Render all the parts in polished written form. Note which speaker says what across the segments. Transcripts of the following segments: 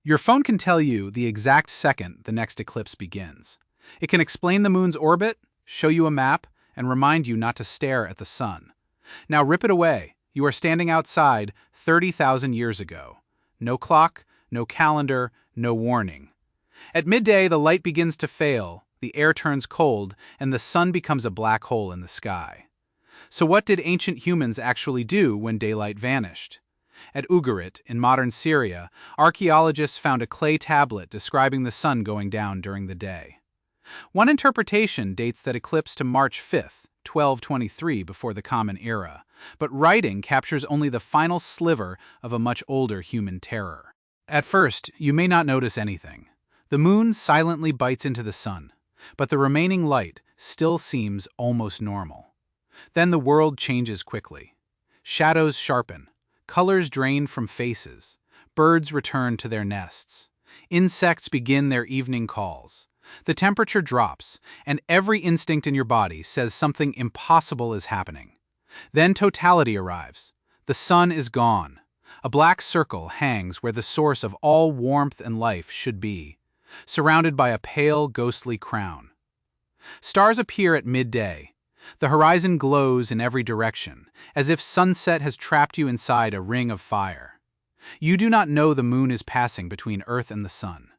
Speaker 1: Your phone can tell you the exact second the next eclipse begins. It can explain the moon's orbit, show you a map, and remind you not to stare at the sun. Now rip it away. You are standing outside 30,000 years ago. No clock, no calendar, no warning. At midday, the light begins to fail, the air turns cold, and the sun becomes a black hole in the sky. So what did ancient humans actually do when daylight vanished? At Ugarit, in modern Syria, archaeologists found a clay tablet describing the sun going down during the day. One interpretation dates that eclipse to March 5th, 1223 before the Common Era, but writing captures only the final sliver of a much older human terror. At first, you may not notice anything. The moon silently bites into the sun, but the remaining light still seems almost normal. Then the world changes quickly. Shadows sharpen, colors drain from faces, birds return to their nests, insects begin their evening calls. The temperature drops, and every instinct in your body says something impossible is happening. Then totality arrives. The sun is gone. A black circle hangs where the source of all warmth and life should be, surrounded by a pale, ghostly crown. Stars appear at midday. The horizon glows in every direction, as if sunset has trapped you inside a ring of fire. You do not know the moon is passing between Earth and the sun.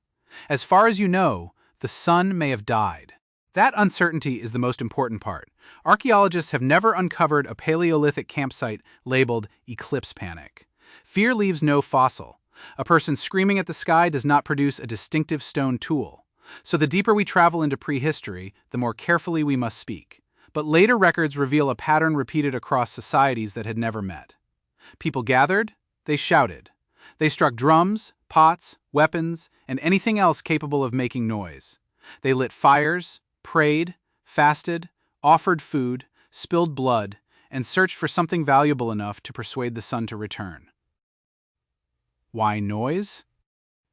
Speaker 1: As far as you know, the sun may have died. That uncertainty is the most important part. Archaeologists have never uncovered a Paleolithic campsite labeled Eclipse Panic. Fear leaves no fossil. A person screaming at the sky does not produce a distinctive stone tool. So the deeper we travel into prehistory, the more carefully we must speak. But later records reveal a pattern repeated across societies that had never met. People gathered, they shouted. They struck drums, pots, weapons, and anything else capable of making noise. They lit fires, prayed, fasted, offered food, spilled blood, and searched for something valuable enough to persuade the sun to return. Why noise?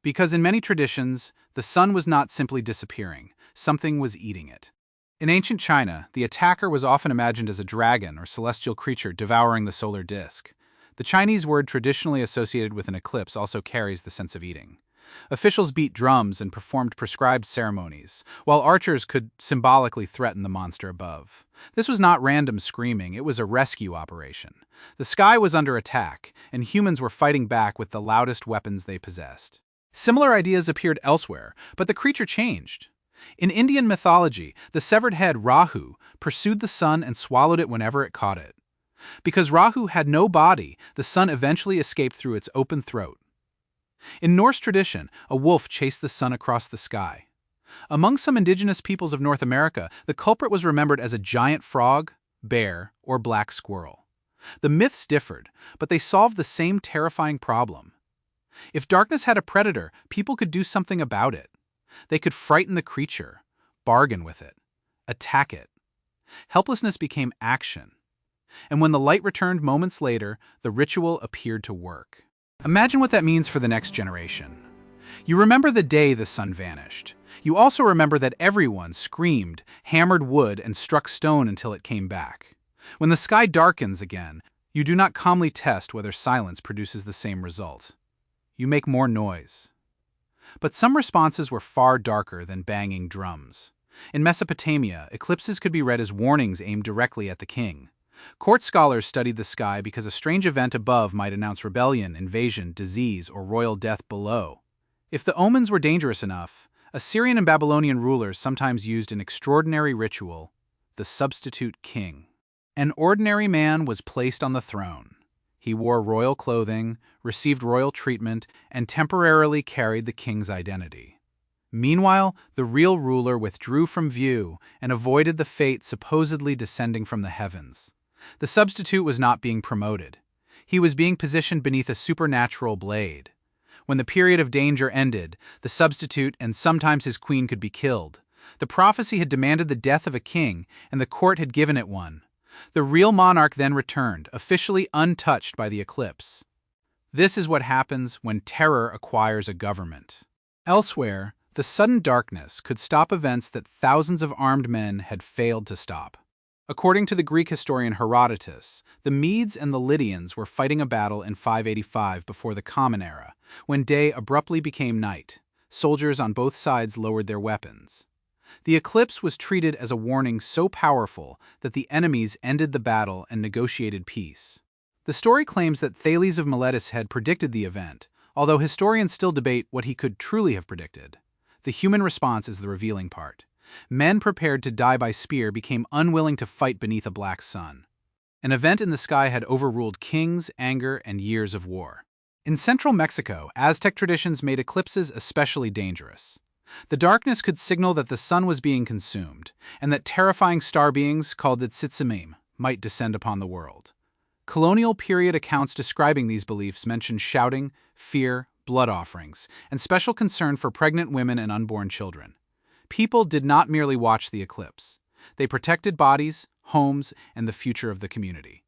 Speaker 1: Because in many traditions, the sun was not simply disappearing, something was eating it. In ancient China, the attacker was often imagined as a dragon or celestial creature devouring the solar disk. The Chinese word traditionally associated with an eclipse also carries the sense of eating. Officials beat drums and performed prescribed ceremonies, while archers could symbolically threaten the monster above. This was not random screaming, it was a rescue operation. The sky was under attack, and humans were fighting back with the loudest weapons they possessed. Similar ideas appeared elsewhere, but the creature changed. In Indian mythology, the severed head Rahu pursued the sun and swallowed it whenever it caught it. Because Rahu had no body, the sun eventually escaped through its open throat. In Norse tradition, a wolf chased the sun across the sky. Among some indigenous peoples of North America, the culprit was remembered as a giant frog, bear, or black squirrel. The myths differed, but they solved the same terrifying problem. If darkness had a predator, people could do something about it. They could frighten the creature, bargain with it, attack it. Helplessness became action. And when the light returned moments later, the ritual appeared to work. Imagine what that means for the next generation. You remember the day the sun vanished. You also remember that everyone screamed, hammered wood, and struck stone until it came back. When the sky darkens again, you do not calmly test whether silence produces the same result. You make more noise. But some responses were far darker than banging drums. In Mesopotamia, eclipses could be read as warnings aimed directly at the king. Court scholars studied the sky because a strange event above might announce rebellion, invasion, disease, or royal death below. If the omens were dangerous enough, Assyrian and Babylonian rulers sometimes used an extraordinary ritual, the substitute king. An ordinary man was placed on the throne. He wore royal clothing, received royal treatment, and temporarily carried the king's identity. Meanwhile, the real ruler withdrew from view and avoided the fate supposedly descending from the heavens. The substitute was not being promoted. He was being positioned beneath a supernatural blade. When the period of danger ended, the substitute and sometimes his queen could be killed. The prophecy had demanded the death of a king, and the court had given it one. The real monarch then returned, officially untouched by the eclipse. This is what happens when terror acquires a government. Elsewhere, the sudden darkness could stop events that thousands of armed men had failed to stop. According to the Greek historian Herodotus, the Medes and the Lydians were fighting a battle in 585 before the Common Era, when day abruptly became night. Soldiers on both sides lowered their weapons. The eclipse was treated as a warning so powerful that the enemies ended the battle and negotiated peace. The story claims that Thales of Miletus had predicted the event, although historians still debate what he could truly have predicted. The human response is the revealing part. Men prepared to die by spear became unwilling to fight beneath a black sun. An event in the sky had overruled kings, anger, and years of war. In central Mexico, Aztec traditions made eclipses especially dangerous. The darkness could signal that the sun was being consumed, and that terrifying star beings, called the Tzitzimim, might descend upon the world. Colonial period accounts describing these beliefs mention shouting, fear, blood offerings, and special concern for pregnant women and unborn children. People did not merely watch the eclipse. They protected bodies, homes, and the future of the community.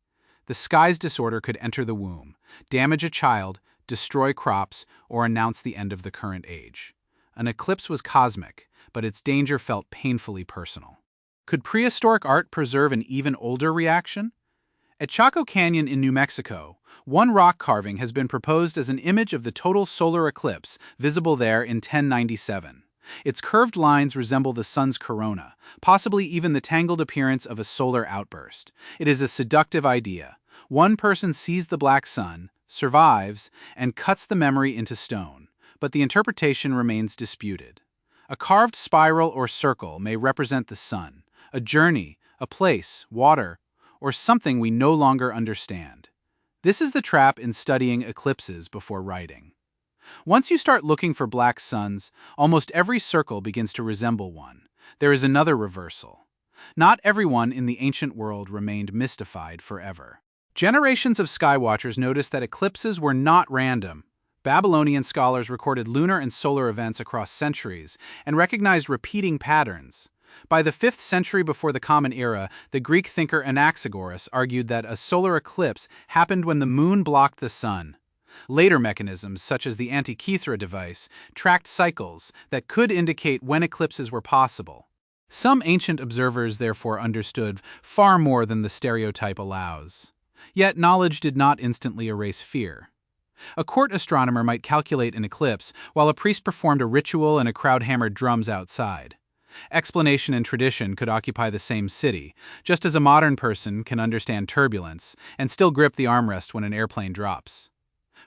Speaker 1: The sky's disorder could enter the womb, damage a child, destroy crops, or announce the end of the current age. An eclipse was cosmic, but its danger felt painfully personal. Could prehistoric art preserve an even older reaction? At Chaco Canyon in New Mexico, one rock carving has been proposed as an image of the total solar eclipse visible there in 1097. Its curved lines resemble the sun's corona, possibly even the tangled appearance of a solar outburst. It is a seductive idea. One person sees the black sun, survives, and cuts the memory into stone, but the interpretation remains disputed. A carved spiral or circle may represent the sun, a journey, a place, water, or something we no longer understand. This is the trap in studying eclipses before writing. Once you start looking for black suns, almost every circle begins to resemble one. There is another reversal. Not everyone in the ancient world remained mystified forever. Generations of skywatchers noticed that eclipses were not random. Babylonian scholars recorded lunar and solar events across centuries and recognized repeating patterns. By the 5th century before the Common Era, the Greek thinker Anaxagoras argued that a solar eclipse happened when the moon blocked the sun. Later mechanisms, such as the Antikythera device, tracked cycles that could indicate when eclipses were possible. Some ancient observers therefore understood far more than the stereotype allows. Yet knowledge did not instantly erase fear. A court astronomer might calculate an eclipse, while a priest performed a ritual and a crowd hammered drums outside. Explanation and tradition could occupy the same city, just as a modern person can understand turbulence and still grip the armrest when an airplane drops.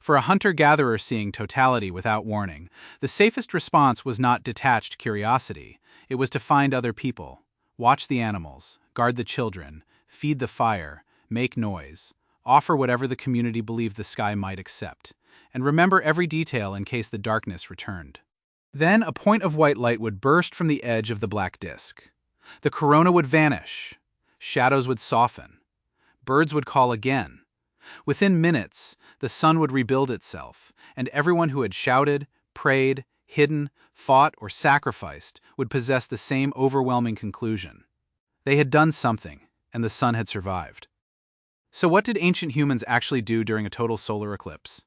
Speaker 1: For a hunter-gatherer seeing totality without warning, the safest response was not detached curiosity. It was to find other people, watch the animals, guard the children, feed the fire, make noise, offer whatever the community believed the sky might accept, and remember every detail in case the darkness returned. Then a point of white light would burst from the edge of the black disk. The corona would vanish. Shadows would soften. Birds would call again. Within minutes, the sun would rebuild itself, and everyone who had shouted, prayed, hidden, fought, or sacrificed would possess the same overwhelming conclusion. They had done something, and the sun had survived. So what did ancient humans actually do during a total solar eclipse?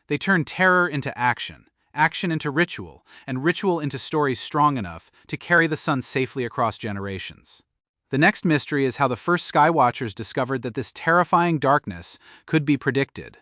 Speaker 1: They turned terror into action, action into ritual, and ritual into stories strong enough to carry the sun safely across generations. The next mystery is how the first skywatchers discovered that this terrifying darkness could be predicted.